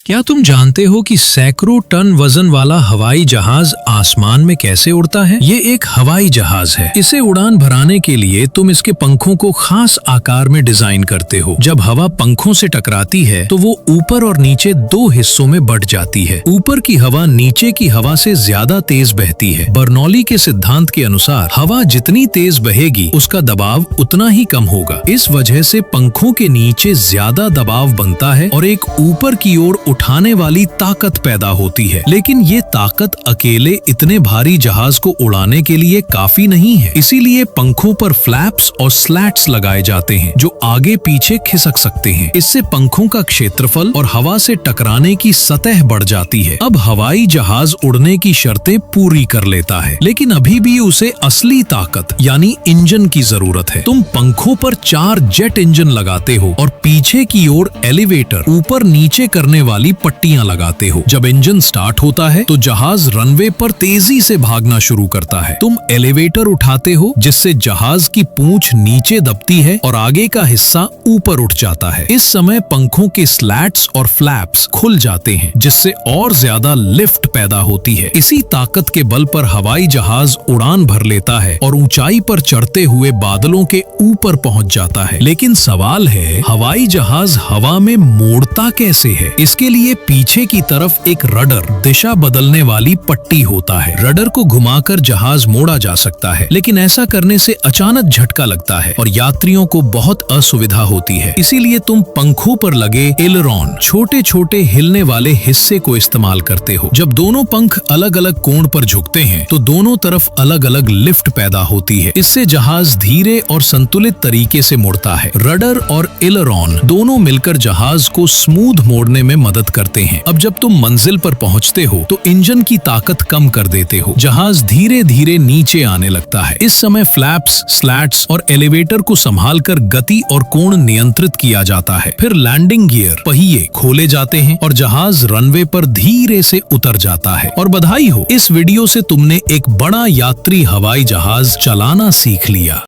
क्या तुम जानते हो कि सैकड़ों टन वजन वाला हवाई जहाज आसमान में कैसे उड़ता है? ये एक हवाई जहाज है। इसे उड़ान भराने के लिए तुम इसके पंखों को खास आकार में डिजाइन करते हो। जब हवा पंखों से टकराती है तो वो ऊपर और नीचे दो हिस्सों में बंट जाती है। ऊपर की हवा नीचे की हवा से ज्यादा तेज बहती है। बर्नौली के सिद्धांत के अनुसार हवा जितनी तेज बहेगी उसका दबाव उतना ही कम होगा। इस वजह से पंखों के नीचे ज्यादा दबाव बनता है और एक ऊपर की ओर उठाने वाली ताकत पैदा होती है। लेकिन ये ताकत अकेले इतने भारी जहाज को उड़ाने के लिए काफी नहीं है। इसीलिए पंखों पर फ्लैप्स और स्लैट्स लगाए जाते हैं जो आगे पीछे खिसक सकते हैं। इससे पंखों का क्षेत्रफल और हवा से टकराने की सतह बढ़ जाती है। अब हवाई जहाज उड़ने की शर्तें पूरी कर लेता है, लेकिन अभी भी उसे असली ताकत यानी इंजन की जरूरत है। तुम पंखों पर 4 जेट इंजन लगाते हो और पीछे की ओर एलिवेटर ऊपर नीचे करने वाली पट्टियां लगाते हो। जब इंजन स्टार्ट होता है तो जहाज रनवे पर तेजी से भागना शुरू करता है। तुम एलिवेटर उठाते हो जिससे जहाज की पूंछ नीचे दबती है और आगे का हिस्सा ऊपर उठ जाता है। इस समय पंखों के स्लैट्स और फ्लैप्स खुल जाते हैं जिससे और ज्यादा लिफ्ट पैदा होती है। इसी ताकत के बल पर हवाई जहाज उड़ान भर लेता है और ऊंचाई पर चढ़ते हुए बादलों के ऊपर पहुंच जाता है। लेकिन सवाल है, हवाई जहाज हवा में मोड़ता कैसे है? इसके लिए पीछे की तरफ एक रडर दिशा बदलने वाली पट्टी होता है। रडर को घुमाकर जहाज मोड़ा जा सकता है, लेकिन ऐसा करने से अचानक झटका लगता है और यात्रियों को बहुत असुविधा होती है। इसीलिए तुम पंखों पर लगे एलरॉन छोटे छोटे हिलने वाले हिस्से को इस्तेमाल करते हो। जब दोनों पंख अलग अलग कोण पर झुकते हैं तो दोनों तरफ अलग अलग लिफ्ट पैदा होती है। इससे जहाज धीरे और संतुलित तरीके से मुड़ता है। रडर और एलरॉन दोनों मिलकर जहाज को स्मूथ मोड़ने में मदद करते हैं। अब जब तुम मंजिल पर पहुंचते हो तो इंजन की ताकत कम कर देते हो। जहाज धीरे धीरे नीचे आने लगता है। इस समय फ्लैप्स, स्लैट्स और एलिवेटर को संभालकर गति और कोण नियंत्रित किया जाता है। फिर लैंडिंग गियर पहिए खोले जाते हैं और जहाज रनवे पर धीरे से उतर जाता है। और बधाई हो, इस वीडियो से तुमने एक बड़ा यात्री हवाई जहाज चलाना सीख लिया।